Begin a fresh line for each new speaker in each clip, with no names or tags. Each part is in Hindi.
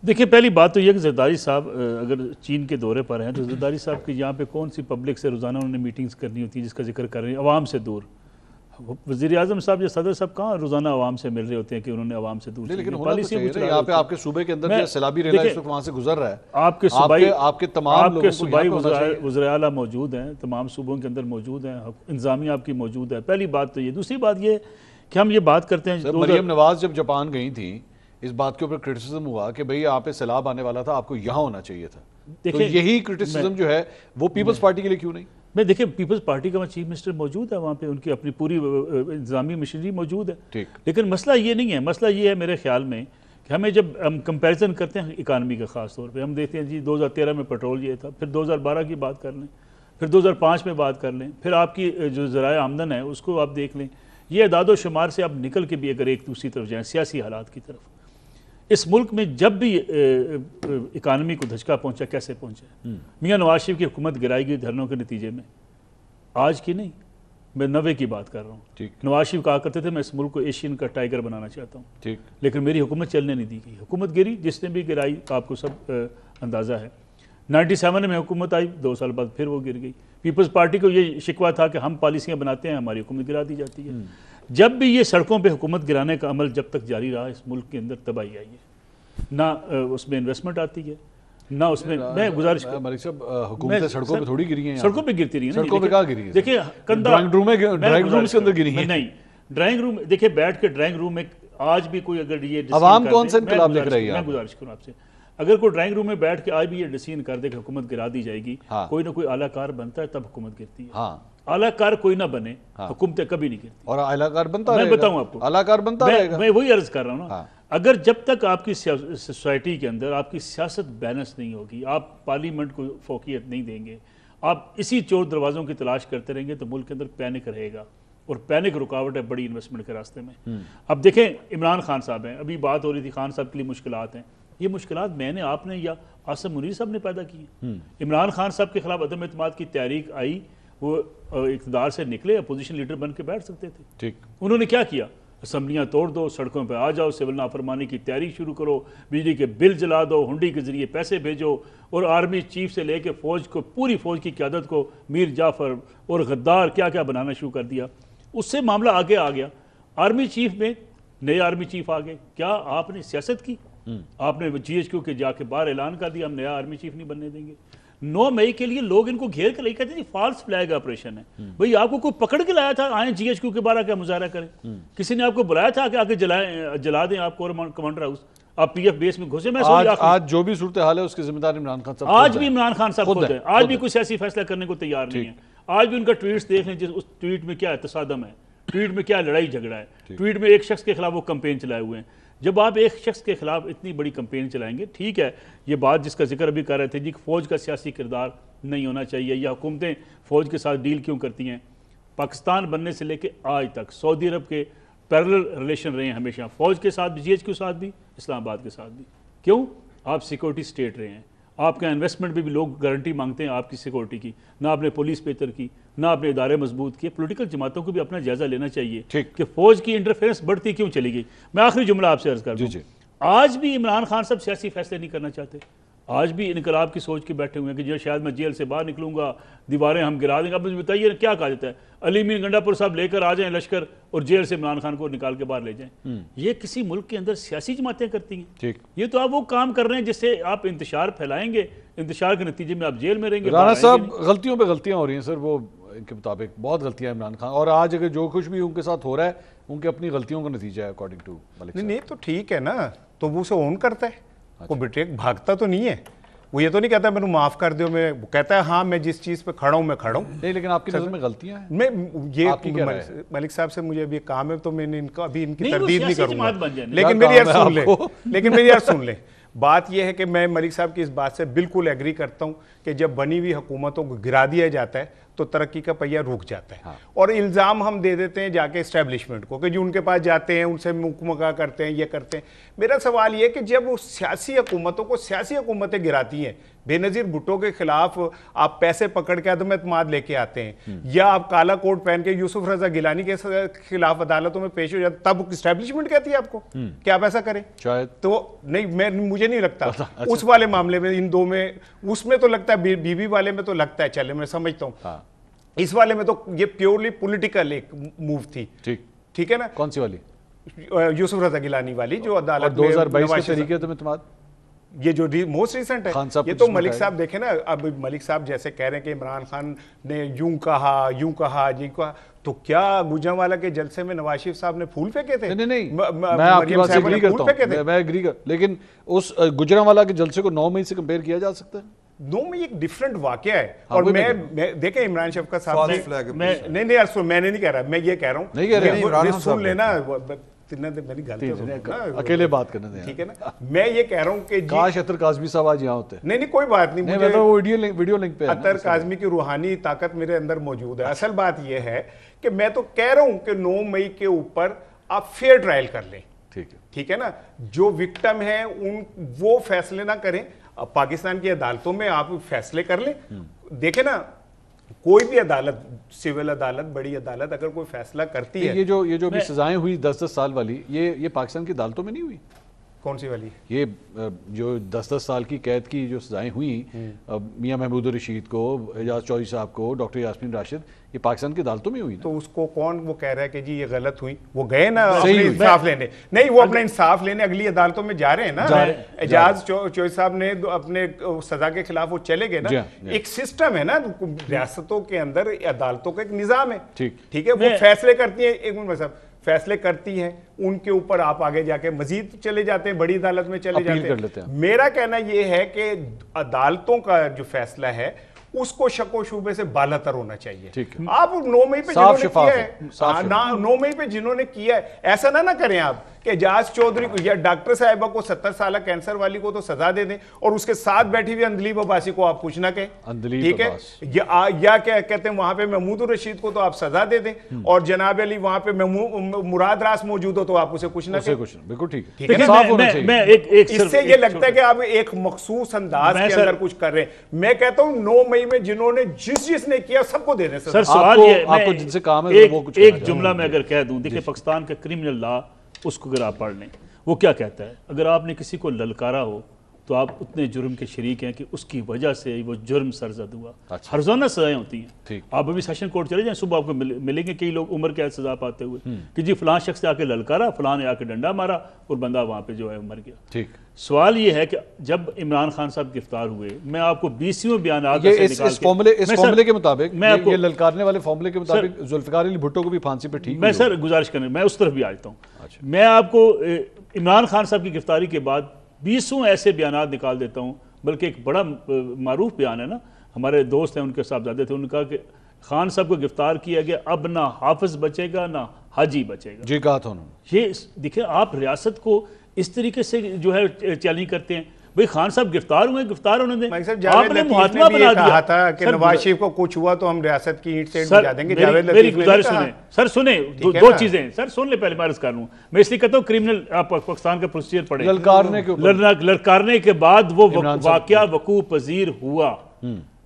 देखिए, पहली बात तो यह कि जरदारी साहब अगर चीन के दौरे पर हैं तो जरदारी साहब की यहाँ पे कौन सी पब्लिक से रोज़ाना उन्होंने मीटिंग्स करनी होती है जिसका जिक्र कर रहे हैं, अवाम से दूर। वज़ीर आज़म साहब या सदर साहब कहाँ रोज़ाना अवाम से मिल रहे होते हैं कि उन्होंने अवाम से दूर
लेकिन पॉलिसी यहाँ पे आपके सूबे के अंदर सैलाबी रेला इस वक्त वहाँ से गुजर रहा है,
आपके
तमाम
सूबाई वज़ीर आला मौजूद हैं, तमाम सूबों के अंदर मौजूद हैं, इंतज़ामिया आपकी मौजूद है। पहली बात तो ये। दूसरी बात ये कि हम ये बात करते हैं,
मरियम नवाज जब जापान गई थी इस बात के ऊपर क्रिटिसिज्म हुआ कि भाई यहाँ पे सैलाब आने वाला था, आपको यहाँ होना चाहिए था। तो यही क्रिटिसिज्म जो है वो पीपल्स पार्टी के लिए क्यों नहीं?
मैं देखिए, पीपल्स पार्टी का चीफ मिनिस्टर मौजूद है वहाँ पे, उनकी अपनी पूरी इंतजामी मशीनरी मौजूद है, लेकिन मसला ये नहीं है। मसला ये है मेरे ख्याल में कि हमें जब हम कंपैरिजन करते हैं इकानमी का, ख़ास तौर पे हम देखते हैं जी 2013 में पेट्रोल ये था, फिर 2012 की बात कर लें, फिर 2005 में बात कर लें, फिर आपकी जो ज़राए आमदन है उसको आप देख लें। ये अदादो शुमार से आप निकल के भी अगर एक दूसरी तरफ जाएँ, सियासी हालात की तरफ, इस मुल्क में जब भी इकानमी को धचका पहुंचा, कैसे पहुंचा? मियां नवाज शरीफ की हुकूमत गिराई गई धरनों के नतीजे में, आज की नहीं, मैं 90 की बात कर रहा हूँ। नवाज शरीफ कहा करते थे मैं इस मुल्क को एशियन का टाइगर बनाना चाहता हूँ, लेकिन मेरी हुकूमत चलने नहीं दी गई। हुकूमत गिरी, जिसने भी गिराई आपको सब अंदाज़ा है। 97 में हुकूमत आई, 2 साल बाद फिर वो गिर गई। पीपल्स पार्टी को ये शिकवा था कि हम पॉलिसियाँ बनाते हैं, हमारी हुकूमत गिरा दी जाती है। जब भी ये सड़कों पे हुकूमत गिराने का अमल जब तक जारी रहा, इस मुल्क के अंदर तबाही आई है, ना उसमें इन्वेस्टमेंट आती है, ना उसमें। मैं गुजारिश
हुकूमतें सड़कों पे थोड़ी गिरी हैं,
सड़कों पे गिरती रही है।
सड़कों पे कहाँ गिरी है?
देखिए,
ड्राइंग रूम के अंदर गिरी है।
नहीं, ड्राइंग रूम देखिए, बैठ के ड्राइंग रूम में आज भी कोई अगर ये
अवाम कौन सा इनकलाब लिख रही है?
मैं गुजारिश करूँ आपसे, अगर कोई ड्राइंग रूम में बैठ के आज भी ये डिसीजन कर दे कि हुकूमत गिरा दी जाएगी, कोई ना कोई आलाकार बनता है तब हुकूमत गिरती है। आलाकार कोई ना बने, हुकूमतें कभी नहीं गिरती।
और आलाकार बनता
मैं बताऊं आपको,
आलाकार बनता रहेगा।
मैं वही अर्ज कर रहा हूँ ना, अगर जब तक आपकी सोसाइटी के अंदर आपकी सियासत बैलेंस नहीं होगी, आप पार्लियामेंट को फोकियत नहीं देंगे, आप इसी चोर दरवाज़ों की तलाश करते रहेंगे, तो मुल्क के अंदर पैनिक रहेगा, और पैनिक रुकावट है बड़ी इन्वेस्टमेंट के रास्ते में। अब देखें, इमरान खान साहब हैं, अभी बात हो रही थी खान साहब के लिए मुश्किलात हैं। ये मुश्किलात मैंने, आपने या आसिम मुनीर साहब ने पैदा की हैं। इमरान खान साहब के खिलाफ अदम एतमाद की तहरीक आई, वो इक़्तिदार से निकले, अपोजिशन लीडर बन के बैठ सकते थे। ठीक, उन्होंने क्या किया? असम्बलियाँ तोड़ दो, सड़कों पे आ जाओ, सिविल नाफरमानी की तैयारी शुरू करो, बिजली के बिल जला दो, हुंडी के जरिए पैसे भेजो, और आर्मी चीफ से लेके फौज को, पूरी फौज की क़यादत को मीर जाफ़र और गद्दार क्या क्या बनाना शुरू कर दिया। उससे मामला आगे आ गया, आर्मी चीफ में नए आर्मी चीफ आ गए। क्या आपने सियासत की? आपने GHQ के जाके बाहर ऐलान कर दिया हम नया आर्मी चीफ नहीं बनने देंगे। 9 मई के लिए लोग इनको घेर कर ले कहते हैं फॉल्स फ्लैग ऑपरेशन है। भाई आपको कोई पकड़ के लाया था, आए GHQ के बाहर क्या मुजाहरा करें? किसी ने आपको बुलाया था कि आके जला दें आपको और कमांडर हाउस, आप PF बेस में घुसे? मैं
आज जो भी सूरत हाल है उसकी जिम्मेदार इमरान खान साहब,
आज भी इमरान खान साहब खुद है, आज भी कोई सियासी फैसला करने को तैयार नहीं है। आज भी उनका ट्वीट देख लें, उस ट्वीट में क्या तसादम है, ट्वीट में क्या लड़ाई झगड़ा है, ट्वीट में एक शख्स के खिलाफ वो कंपेन चलाए हुए हैं। जब आप एक शख्स के खिलाफ इतनी बड़ी कंपेन चलाएंगे, ठीक है, ये बात जिसका जिक्र अभी कर रहे थे जी, फौज का सियासी किरदार नहीं होना चाहिए, या हुकूमतें फौज के साथ डील क्यों करती हैं? पाकिस्तान बनने से लेके आज तक सऊदी अरब के पैरेलल रिलेशन रहे हैं हमेशा, फौज के साथ भी, GHQ के साथ भी, इस्लामाबाद के साथ भी। क्यों? आप सिक्योरिटी स्टेट रहे हैं, आपका इन्वेस्टमेंट भी लोग गारंटी मांगते हैं आपकी सिक्योरिटी की, ना आपने पुलिस बेहतर की, ना आपने इदारे मजबूत किए। पॉलिटिकल जमातों को भी अपना जायजा लेना चाहिए कि फौज की इंटरफेरेंस बढ़ती क्यों चली गई। मैं आखिरी जुमला आपसे अर्ज कर दूं, आज भी इमरान खान साहब सियासी फैसले नहीं करना चाहते, आज भी इनकलाब की सोच के बैठे हुए हैं कि जो शायद मैं जेल से बाहर निकलूंगा, दीवारें हम गिरा देंगे। अब मुझे बताइए क्या कहा जाता है, अली मीर गंडापुर साहब लेकर आ जाएं लश्कर और जेल से इमरान खान को निकाल के बाहर ले जाएं। ये किसी मुल्क के अंदर सियासी जमातें करती हैं? ठीक, ये तो आप वो काम कर रहे हैं जिससे आप इंतशार फैलाएंगे, इंतशार के नतीजे में आप जेल में रहेंगे।
राणा साहब, गलतियों पे गलतियां हो रही हैं सर, वो इनके मुताबिक बहुत गलतियां इमरान खान, और आज अगर जो कुछ भी उनके साथ हो रहा है उनकी अपनी गलतियों का नतीजा है अकॉर्डिंग टू मलिक साहब।
नहीं तो ठीक है ना, तो वो उसे ओन करता है, वो बेटे भागता तो नहीं है, वो ये तो नहीं कहता मैंने माफ कर दो, मैं कहता है हाँ मैं जिस चीज पे खड़ा हूँ मैं खड़ा हूँ।
नहीं, लेकिन आपकी नजर में गलतियां हैं?
मैं ये मलिक साहब से मुझे अभी काम है, तो मैंने इनका अभी इनकी तरदीद नहीं करूंगा, लेकिन मेरी यार सुन ले, बात यह है कि मैं मलिक साहब की इस बात से बिल्कुल एग्री करता हूं कि जब बनी हुई हुकूमतों को गिरा दिया जाता है तो तरक्की का पहिया रुक जाता है। और इल्ज़ाम हम दे देते हैं जाके एस्टेब्लिशमेंट को कि जो उनके पास जाते हैं उनसे मुकमका करते हैं, ये करते हैं। मेरा सवाल ये कि जब वो सियासी हुकूमतों को सियासी हुकूमतें गिराती हैं, बेनज़ीर भुट्टो के खिलाफ आप पैसे पकड़ के अदम एतमाद लेके आते हैं, या आप काला कोट पहन के यूसुफ रजा गिलानी के खिलाफ अदालतों में पेश हो जाते, तब एस्टेब्लिशमेंट कहती है आपको कि आप ऐसा करें
शायद।
तो नहीं, मुझे नहीं लगता। अच्छा। उस वाले मामले में, इन दो में, उसमें तो लगता है, बीबी वाले में तो लगता है, चले मैं समझता हूँ। इस वाले में तो ये प्योरली पॉलिटिकल एक मूव थी। ठीक है ना।
कौन सी वाली?
यूसुफ रजा गिलानी वाली, जो अदालत
2022 के तरीके तो मैं
ये जो मोस्ट रिसेंट है, ये तो मलिक साहब देखे ना। अब मलिक साहब जैसे कह रहे हैं कि इमरान खान ने यूं कहा जी कहा, तो क्या गुजरांवाला के जलसे में नवाज शरीफ साहब ने फूल फेंके थे?
नहीं, मैं आपकी बात से एग्री करता हूं, मैं एग्री कर, लेकिन उस गुजरांवाला के जलसे को 9 मई से कंपेयर किया जा सकता है?
9 मई एक डिफरेंट वाकया है। और मैं देखे इमरान शफकत साहब नहीं यार सुन, मैंने नहीं कह रहा, मैं ये कह रहा हूँ सुन लेना, मेरी गलती
अकेले बात करने दें,
ठीक है ना। मैं ये कह रहा हूं कि
काश अतर काज़मी साहब आज यहाँ होते।
नहीं कोई बात नहीं,
मुझे तो वीडियो लिंक पे
अतर काज़मी की रूहानी ताकत मेरे अंदर मौजूद है। असल बात यह है कि मैं तो कह रहा हूं कि 9 मई के ऊपर आप फेयर ट्रायल कर लें, ठीक है ना। जो विक्टिम है वो फैसले ना करें, पाकिस्तान की अदालतों में आप फैसले कर लें। देखें ना, कोई भी अदालत, सिविल अदालत, बड़ी अदालत अगर कोई फैसला करती है,
ये जो भी सजाएं हुई 10-10 साल वाली, ये पाकिस्तान की अदालतों में नहीं हुई।
कौन सी वाली?
ये जो 10-10 साल की कैद की जो सजाएं हुई मियां महमूद रशीद को, एजाज चौधरी साहब को, डॉक्टर यास्मीन राशिद, ये पाकिस्तान की अदालतों में हुई ना?
तो उसको कौन वो कह रहा है कि जी ये गलत हुई? वो गए ना अपने इंसाफ लेने, नहीं वो अपना इंसाफ लेने अगली अदालतों में जा रहे हैं ना। एजाज चौधरी साहब ने अपने सजा के खिलाफ वो चले गए ना। एक सिस्टम है ना रियासतों के अंदर, अदालतों का एक निजाम है, ठीक है। वो फैसले करती है, एक मिनट साहब, फैसले करती हैं, उनके ऊपर आप आगे जाके मजीद चले जाते हैं, बड़ी अदालत में चले जाते हैं। मेरा कहना यह है कि अदालतों का जो फैसला है उसको शको शुबे से बालातर होना चाहिए। आप 9 मई पे जिन्होंने किया है, 9 मई पे जिन्होंने किया है, ऐसा ना करें आप कि एजाज चौधरी को या डॉक्टर साहिबा को 70 साल कैंसर वाली को तो सजा दे दें और उसके साथ बैठी हुई अंदलीब अब्बासी को आप कुछ ना कहें, ठीक है। या क्या कहते हैं, वहां पे महमूद रशीद को तो आप सजा दे दें और जनाब अली वहां पे मुराद रास मौजूद हो तो आप उसे कुछ ना कहें।
बिल्कुल ठीक
है। इससे ये लगता है कि आप एक मखसूस अंदाज के अंदर कुछ कर रहे हैं। मैं कहता हूं 9 मई में जिन्होंने जिसने किया सबको दे दें।
सर सवाल ये, आपको जिनसे काम है एक जुमला मैं अगर कह दूं, देखिए पाकिस्तान का क्रिमिनल लॉ, उसको अगर आप पढ़ लें, वो क्या कहता है, अगर आपने किसी को ललकारा हो तो आप उतने जुर्म के शरीक हैं कि उसकी वजह से वो जुर्म सरजद हुआ। अच्छा। हरजाना सजाएं होती हैं। आप अभी सेशन कोर्ट चले जाएं, सुबह आपको मिलेंगे कई लोग उम्र कैद सजा पाते हुए कि जी फलां शख्स ने आके ललकारा, फलां ने आके डंडा मारा और बंदा वहां पे जो है मर गया। ठीक। सवाल ये है कि जब इमरान खान साहब गिरफ्तार हुए, मैं आपको 20वें बयान
इस फॉर्मूले के मुताबिक, मैं आपको ललकारने वाले फॉर्मूले के मुताबिक जुल्फिकार अली भुट्टो को भी फांसी पे ठीक,
मैं सर गुजारिश करने, मैं उस तरफ भी आ जाता हूँ। मैं आपको इमरान खान साहब की गिरफ्तारी के बाद 20 ऐसे बयान निकाल देता हूँ, बल्कि एक बड़ा मारूफ बयान है ना, हमारे दोस्त हैं उनके साहबजादे थे, उन्होंने कहा कि खान साहब को गिरफ्तार किया गया, अब ना हाफिज बचेगा ना हाजी बचेगा।
जी कहा था उन्होंने।
ये देखिए, आप रियासत को इस तरीके से जो है चैलेंज करते हैं। भाई खान साहब गिरफ्तार हुए, गिरफ्तार होने दें।
आपने मुहातमा बना दिया था कि नवाज शरीफ को कुछ हुआ तो हम रियासत की ईंट से गिरा देंगे।
मेरी गुजारिश सुने सर, सुने दो चीजें सर सुन ले, पहले मैं अर्ज कर लूं। मैं इसलिए कहता हूं क्रिमिनल आप पाकिस्तान का प्रोसीजर पढ़े, ललकारने के बाद वो वाकया वकूअ पजीर हुआ।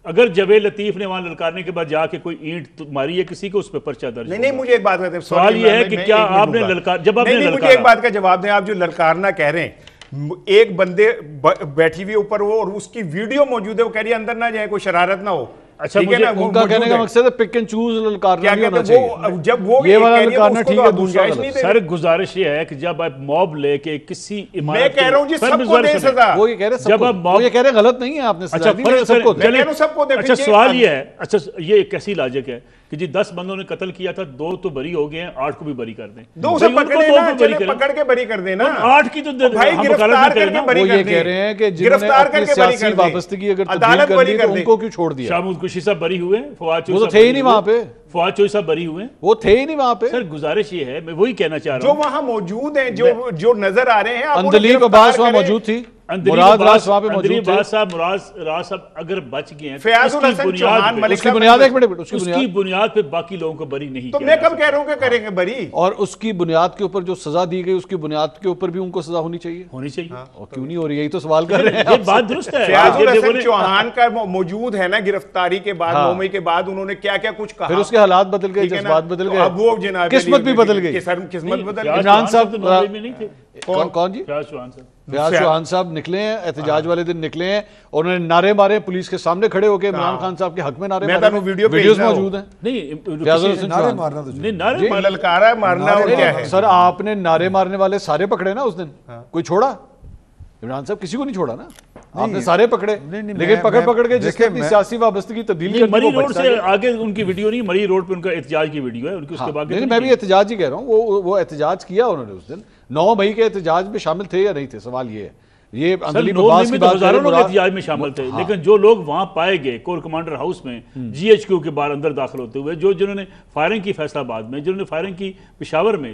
अगर जवेद लतीफ ने वहां ललकारने के बाद जाके कोई ईंट मारी है किसी को, उस पर पर्चा दर्ज।
नहीं, मुझे एक बात कहते हैं,
सवाल ये है कि क्या आपने ललकार, जब आपने
मुझे एक बात का जवाब दें, आप जो ललकारना कह रहे हैं, एक बंदे बैठी हुई ऊपर वो और उसकी वीडियो मौजूद है, वो कह रही है अंदर ना जाए, कोई शरारत ना हो।
अच्छा,
ठीक है ना,
उनका कहने का मकसद है पिक एंड चूज ललकारना नहीं होना चाहिए।
जब वो
ये वाला ललकारना ठीक है, दूसरा
सर गुजारिश ये है कि जब आप मॉब लेके किसी इमारत,
मैं कह रहा हूं जी सबको दे सजा,
वो ये कह रहे हैं, जब आप मॉब, ये कह रहे गलत नहीं है, आपने सजा दी सबको,
मैं कह रहा हूं सबको दे।
अच्छा सवाल ये है, अच्छा ये कैसी लॉजिक है कि जी 10 बंदों ने कत्ल किया था, 2 तो बरी हो गए हैं, 8 को भी बरी कर दें।
2 से पकड़ के बरी कर देना,
8 की तो
भाई गिरफ्तार करके बरी कर
दें। ये कह रहे हैं कि जिन्होंने अपनी सियासी वाबस्तगी अगर तब्दील कर ली तो उनको क्यों छोड़ दिया?
शाहमूद खुर्शी साहब बरी हुए, फवाद
वो तो थे ही नहीं वहां पे,
फवाद चौधरी साहब बरी हुए,
वो थे ही नहीं वहां पे।
सर गुजारिश ये है, मैं वही कहना चाह रहा हूं,
जो वहां मौजूद हैं, जो नजर आ रहे हैं,
अंदलीब अब्बास वहां मौजूद थी, मुराद राज वहां पे मौजूद थे।
मुराद साहब अगर बच गए हैं
उसकी बुनियाद एक मिनट
उसकी बुनियाद पे बाकी लोगों को बरी नहीं,
तो मैं कब कह रहा हूं कि करेंगे बरी,
और उसकी बुनियाद के ऊपर जो सजा दी गई उसकी बुनियाद के ऊपर भी उनको सजा होनी चाहिए
और
क्यों नहीं हो रही, यही तो सवाल कर रहे हैं।
ये बात दुरुस्त है।
फयाजुल हसन चौहान का मौजूद है ना गिरफ्तारी के बाद, 9 मई के बाद उन्होंने क्या क्या कुछ कहा,
फिर उसके हालात बदल गए, जज्बात बदल गए,
अब वो जनाब
किस्मत भी बदल गई,
किस्मत बदल गई।
इमरान साहब
नहीं थे।
कौन जी?
फयाज
चौहान साहब निकले हैं, एहतजाज वाले दिन निकले हैं, और उन्होंने नारे मारे पुलिस के सामने खड़े होकर, इमरान खान साहब के हक में नारे मारे, वीडियोस मौजूद हैं।
नहीं ललकारा मारना और क्या है
सर, आपने नारे मारने वाले सारे पकड़े ना उस दिन, कोई छोड़ा? इमरान साहब किसी को नहीं छोड़ा ना, आपने सारे पकड़े, लेकिन पकड़ के जिसके अपनी सियासी वाबस्तगी तब्दील करनी,
मरी रोड से आगे उनकी वीडियो नहीं, मरी रोड पे उनका एहतजाज की वीडियो है उनकी, उसके बाद
मैं भी एहतजाज ही कह रहा हूँ, वो एहतजाज किया उन्होंने उस दिन, 9 मई के एहतजाज में शामिल थे या नहीं थे, सवाल ये है। ये
हजारों लोग एहतजाज में शामिल थे, लेकिन जो लोग वहां पाए गए कोर कमांडर हाउस में GHQ के बाहर अंदर दाखिल होते हुए, जिन्होंने फायरिंग की फैसलाबाद में, जिन्होंने फायरिंग की पेशावर में,